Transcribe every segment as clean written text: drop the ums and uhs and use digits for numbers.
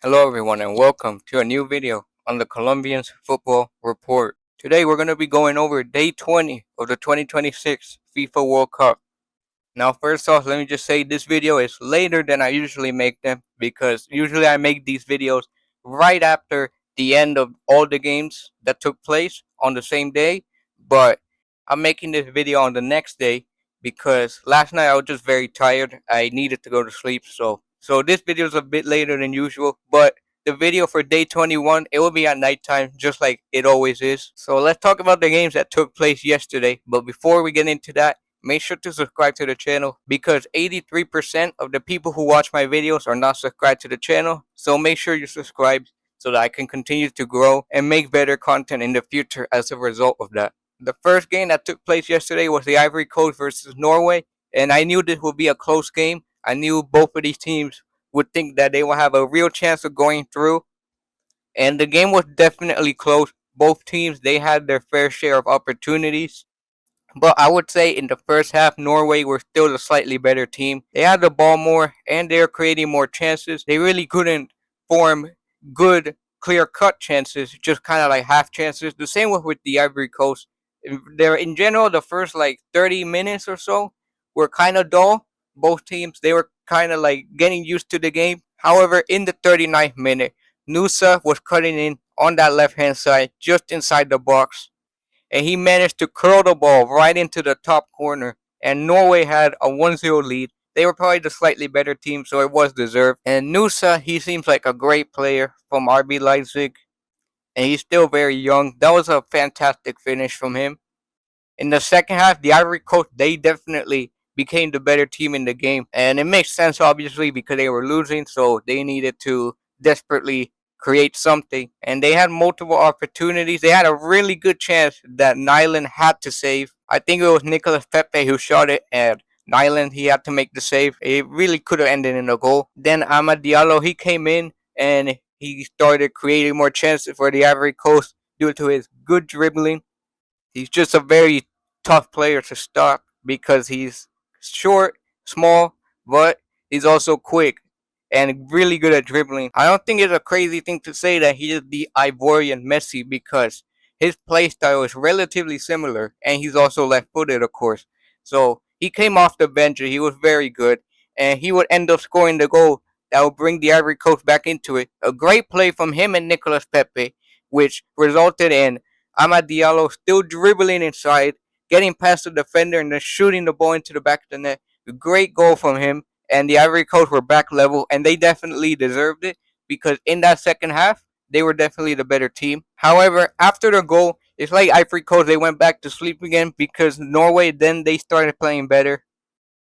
Hello everyone and welcome to a new video on the Colombians Football Report. Today we're going to be going over day 20 of the 2026 FIFA World Cup. Now first off, let me just say this video is later than I usually make them because usually I make these videos right after the end of all the games that took place on the same day, but I'm making this video on the next day because last night I was just very tired. I needed to go to sleep, so this video is a bit later than usual, but the video for day 21 it will be at nighttime just like it always is. So let's talk about the games that took place yesterday, but before we get into that, make sure to subscribe to the channel because 83% of the people who watch my videos are not subscribed to the channel. So make sure you subscribe so that I can continue to grow and make better content in the future as a result of that. The first game that took place yesterday was the Ivory Coast versus Norway, and I knew this would be a close game. I knew both of these teams would think that they will have a real chance of going through, and the game was definitely close. Both teams they had their fair share of opportunities, but I would say in the first half, Norway were still the slightly better team. They had the ball more and they were creating more chances. They really couldn't form good, clear cut chances, just kind of like half chances. The same with the Ivory Coast. There, in general, the first like 30 minutes or so were kind of dull. Both teams, they were kind of like getting used to the game. However, in the 39th minute, Nusa was cutting in on that left hand side, just inside the box, and he managed to curl the ball right into the top corner. And Norway had a 1-0 lead. They were probably the slightly better team, so it was deserved. And Nusa, he seems like a great player from RB Leipzig, and he's still very young. That was a fantastic finish from him. In the second half, the Ivory Coast, they definitely became the better team in the game. And it makes sense, obviously, because they were losing, so they needed to desperately create something. And they had multiple opportunities. They had a really good chance that Nyland had to save. I think it was Nicolas Pepe who shot it, and Nyland, he had to make the save. It really could have ended in a goal. Then Amad Diallo, he came in and he started creating more chances for the Ivory Coast due to his good dribbling. He's just a very tough player to stop because he's short, small, but he's also quick and really good at dribbling. I don't think it's a crazy thing to say that he is the Ivorian Messi because his play style is relatively similar, and he's also left-footed, of course. So he came off the bench and he was very good, and he would end up scoring the goal that would bring the Ivory Coast back into it. A great play from him and Nicolas Pepe, which resulted in Amad Diallo still dribbling inside, getting past the defender, and then shooting the ball into the back of the net. A great goal from him, and the Ivory Coast were back level, and they definitely deserved it because in that second half, they were definitely the better team. However, after the goal, it's like Ivory Coast, they went back to sleep again because Norway, then they started playing better.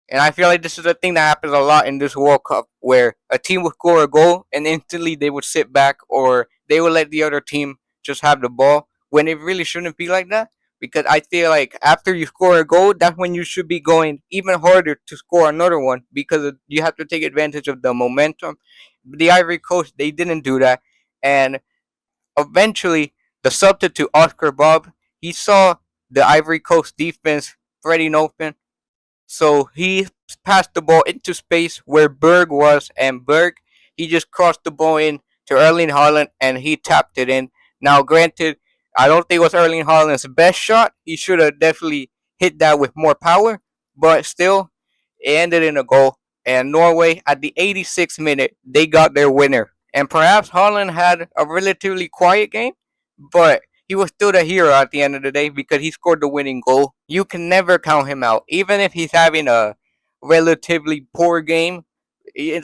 And I feel like this is a thing that happens a lot in this World Cup where a team would score a goal and instantly they would sit back or they would let the other team just have the ball when it really shouldn't be like that. Because I feel like after you score a goal, that's when you should be going even harder to score another one because you have to take advantage of the momentum. The Ivory Coast, they didn't do that. And eventually, the substitute, Oscar Bob, he saw the Ivory Coast defense spreading open, so he passed the ball into space where Berg was, and Berg, he just crossed the ball in to Erling Haaland, and he tapped it in. Now, granted, I don't think it was Erling Haaland's best shot. He should have definitely hit that with more power, but still, it ended in a goal. And Norway, at the 86th minute, they got their winner. And perhaps Haaland had a relatively quiet game, but he was still the hero at the end of the day because he scored the winning goal. You can never count him out, even if he's having a relatively poor game.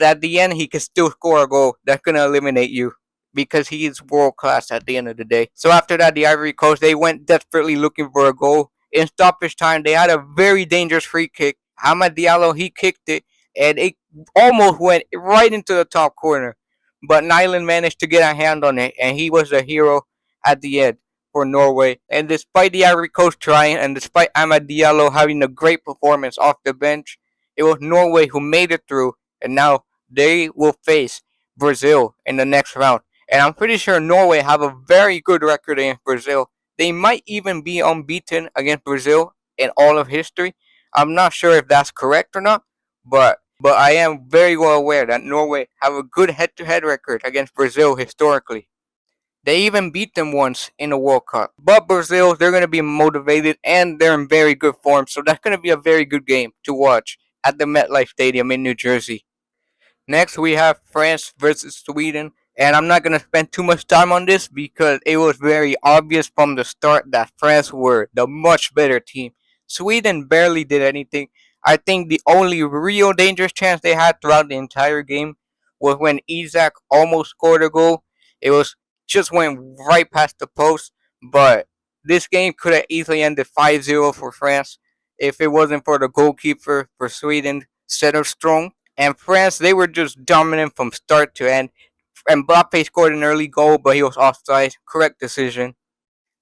At the end, he can still score a goal that's gonna eliminate you because he is world class at the end of the day. So after that, the Ivory Coast they went desperately looking for a goal. In stoppage time, they had a very dangerous free kick. Hamad Diallo he kicked it, and it almost went right into the top corner. But Nyland managed to get a hand on it, and he was the hero at the end for Norway. And despite the Ivory Coast trying, and despite Amad Diallo having a great performance off the bench, it was Norway who made it through, and now they will face Brazil in the next round. And I'm pretty sure Norway have a very good record against Brazil. They might even be unbeaten against Brazil in all of history. I'm not sure if that's correct or not, but but I am very well aware that Norway have a good head-to-head record against Brazil historically. They even beat them once in the World Cup. But Brazil, they're going to be motivated and they're in very good form, so that's going to be a very good game to watch at the MetLife Stadium in New Jersey. Next, we have France versus Sweden. And I'm not going to spend too much time on this because it was very obvious from the start that France were the much better team. Sweden barely did anything. I think the only real dangerous chance they had throughout the entire game was when Isaac almost scored a goal. It was just went right past the post, but this game could have easily ended 5-0 for France if it wasn't for the goalkeeper for Sweden, Setterstrong. And France, they were just dominant from start to end. Mbappe scored an early goal, but he was offside. Correct decision.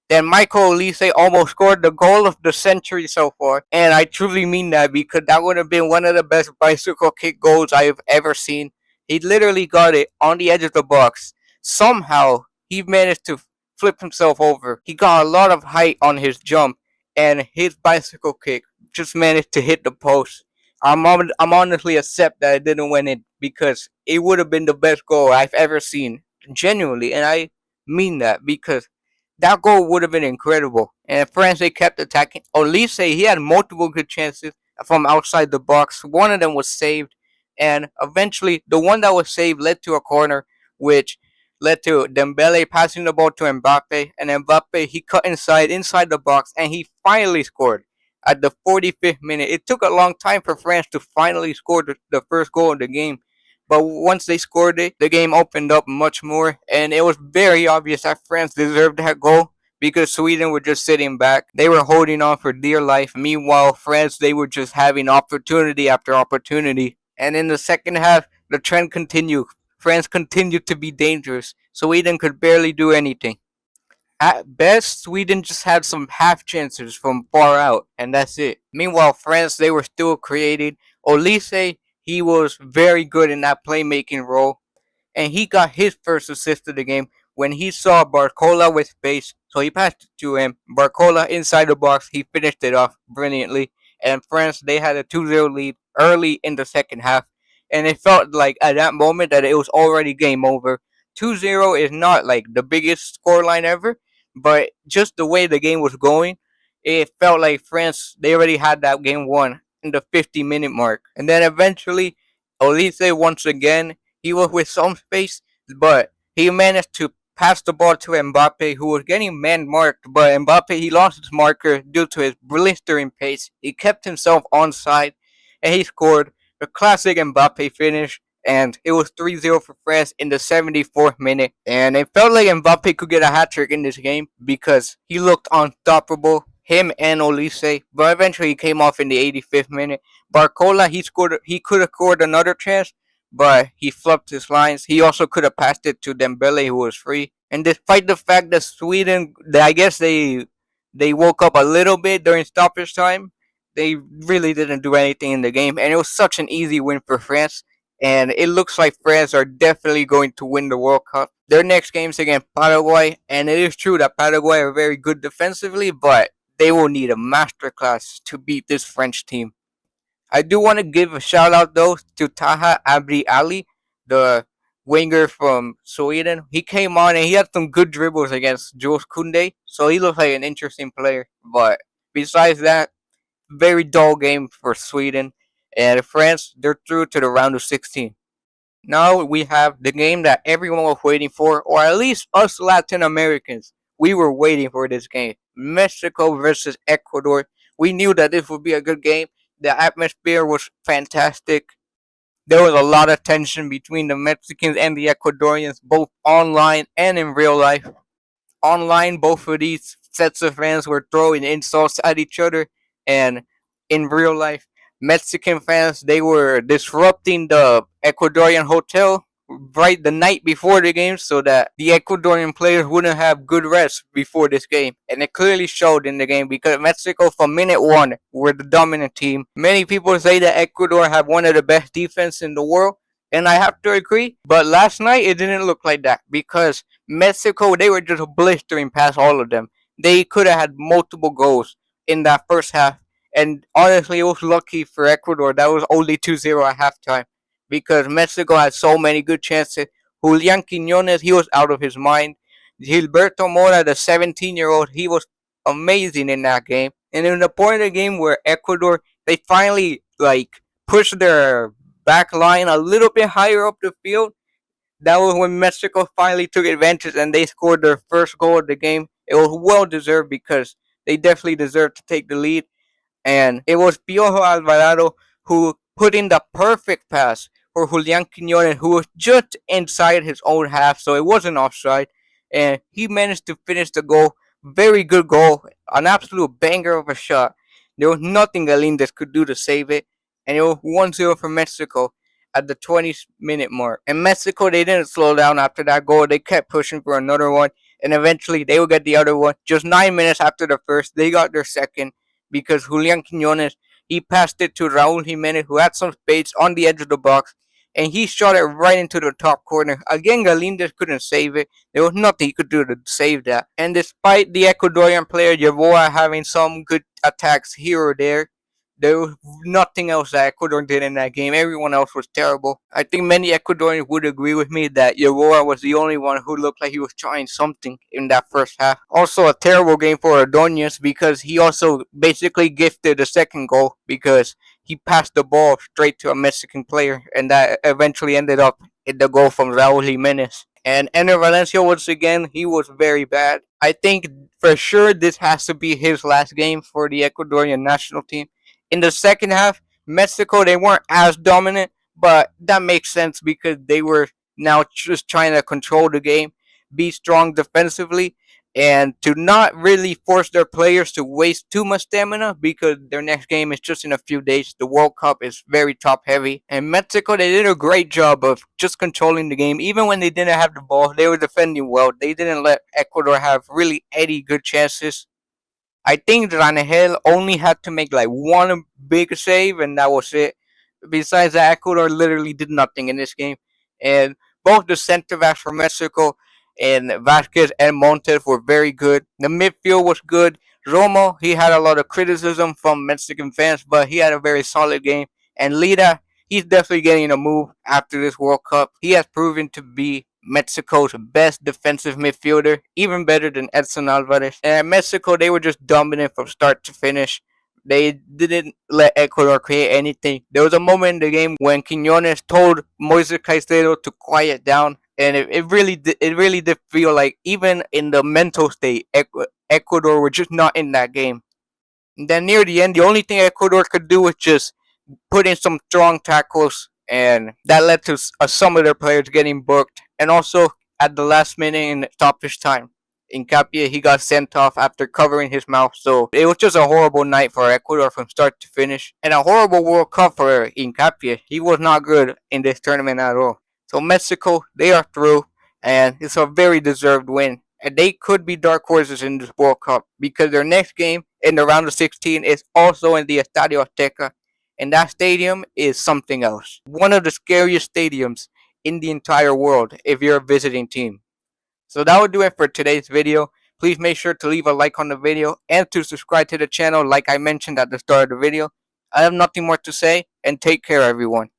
Then Michael Olise almost scored the goal of the century so far. And I truly mean that because that would have been one of the best bicycle kick goals I've ever seen. He literally got it on the edge of the box. Somehow, he managed to flip himself over. He got a lot of height on his jump, and his bicycle kick just managed to hit the post. I'm honestly upset that it didn't win it because it would have been the best goal I've ever seen. Genuinely, and I mean that because that goal would have been incredible. And France, they kept attacking. Olise, he had multiple good chances from outside the box. One of them was saved. And eventually, the one that was saved led to a corner, which led to Dembele passing the ball to Mbappe. And Mbappe, he cut inside the box, and he finally scored at the 45th minute. It took a long time for France to finally score the first goal of the game. But once they scored it, the game opened up much more, and it was very obvious that France deserved that goal because Sweden were just sitting back. They were holding on for dear life. Meanwhile, France, they were just having opportunity after opportunity. And in the second half, the trend continued. France continued to be dangerous. Sweden could barely do anything. At best, Sweden just had some half chances from far out, and that's it. Meanwhile, France, they were still creating. Olise, he was very good in that playmaking role, and he got his first assist of the game when he saw Barcola with space, so he passed it to him. Barcola inside the box, he finished it off brilliantly, and France, they had a 2-0 lead early in the second half, and it felt like at that moment that it was already game over. 2-0 is not like the biggest scoreline ever, but just the way the game was going, it felt like France, they already had that game won in the 50-minute mark. And then eventually, Olise once again, he was with some space, but he managed to pass the ball to Mbappe, who was getting man marked, but Mbappe, he lost his marker due to his blistering pace. He kept himself onside, and he scored the classic Mbappe finish, and it was 3-0 for France in the 74th minute. And it felt like Mbappe could get a hat trick in this game because he looked unstoppable, him and Olise, but eventually he came off in the 85th minute. Barcola, he could have scored another chance, but he flopped his lines. He also could have passed it to Dembele, who was free. And despite the fact that Sweden, I guess they woke up a little bit during stoppage time, they really didn't do anything in the game, and it was such an easy win for France. And it looks like France are definitely going to win the World Cup. Their next game's against Paraguay, and it is true that Paraguay are very good defensively, but they will need a masterclass to beat this French team. I do want to give a shout out though to Taha Abdi Ali, the winger from Sweden. He came on and he had some good dribbles against Jules Koundé, so he looks like an interesting player. But besides that, very dull game for Sweden. And France, they're through to the round of 16. Now we have the game that everyone was waiting for, or at least us Latin Americans. We were waiting for this game. Mexico versus Ecuador. We knew that this would be a good game. The atmosphere was fantastic. There was a lot of tension between the Mexicans and the Ecuadorians, both online and in real life. Online, both of these sets of fans were throwing insults at each other, and in real life, Mexican fans, they were disrupting the Ecuadorian hotel right the night before the game so that the Ecuadorian players wouldn't have good rest before this game. And it clearly showed in the game because Mexico from minute one were the dominant team. Many people say that Ecuador have one of the best defense in the world, and I have to agree. But last night it didn't look like that because Mexico, they were just blistering past all of them. They could have had multiple goals in that first half, And honestly, it was lucky for Ecuador that was only 2-0 at halftime because Mexico had so many good chances. Julian Quiñones, he was out of his mind. Gilberto Mora, the 17-year-old, he was amazing in that game. And in the point of the game where Ecuador, they finally pushed their back line a little bit higher up the field, that was when Mexico finally took advantage and they scored their first goal of the game. It was well deserved because they definitely deserved to take the lead. And it was Piojo Alvarado who put in the perfect pass for Julian Quiñones, who was just inside his own half, so it wasn't offside. And he managed to finish the goal. Very good goal, an absolute banger of a shot. There was nothing Galindez could do to save it, and it was 1-0 for Mexico at the 20th minute mark. And Mexico, they didn't slow down after that goal. They kept pushing for another one, and eventually they would get the other one. Just 9 minutes after the first, they got their second because Julian Quiñones, he passed it to Raul Jimenez, who had some space on the edge of the box, and he shot it right into the top corner. Again, Galindez couldn't save it. There was nothing he could do to save that. And despite the Ecuadorian player Yeboah having some good attacks here or there was nothing else that Ecuador did in that game. Everyone else was terrible. I think many Ecuadorians would agree with me that Yeboah was the only one who looked like he was trying something in that first half. Also, a terrible game for Ordonez because he also basically gifted the second goal because he passed the ball straight to a Mexican player, and that eventually ended up in the goal from Raul Jimenez. And Ener Valencia, once again, he was very bad. I think for sure this has to be his last game for the Ecuadorian national team. In the second half, Mexico, they weren't as dominant, but that makes sense because they were now just trying to control the game, be strong defensively, and to not really force their players to waste too much stamina because their next game is just in a few days. The World Cup is very top heavy. And Mexico, they did a great job of just controlling the game. Even when they didn't have the ball, they were defending well. They didn't let Ecuador have really any good chances. I think Rangel only had to make like one big save, and that was it. Besides that, Ecuador literally did nothing in this game. And both the center backs for Mexico and Vasquez and Montes were very good. The midfield was good. Romo, he had a lot of criticism from Mexican fans, but he had a very solid game. And Lira, he's definitely getting a move after this World Cup. He has proven to be Mexico's best defensive midfielder, even better than Edson Alvarez. And Mexico, they were just dominant from start to finish. They didn't let Ecuador create anything. There was a moment in the game when Quiñones told Moises Caicedo to quiet down, and it really did feel like even in the mental state, Ecuador were just not in that game. And then near the end, the only thing Ecuador could do was just put in some strong tackles, and that led to some of their players getting booked. And also at the last minute in stoppage time, Hincapié, he got sent off after covering his mouth. So it was just a horrible night for Ecuador from start to finish, and a horrible World Cup for Hincapié. He was not good in this tournament at all. So Mexico, they are through, and it's a very deserved win. And they could be dark horses in this World Cup because their next game in the round of 16 is also in the Estadio Azteca, and that stadium is something else. One of the scariest stadiums in the entire world if you're a visiting team. So that would do it for today's video. Please make sure to leave a like on the video and to subscribe to the channel like I mentioned at the start of the video. I have nothing more to say, and take care everyone.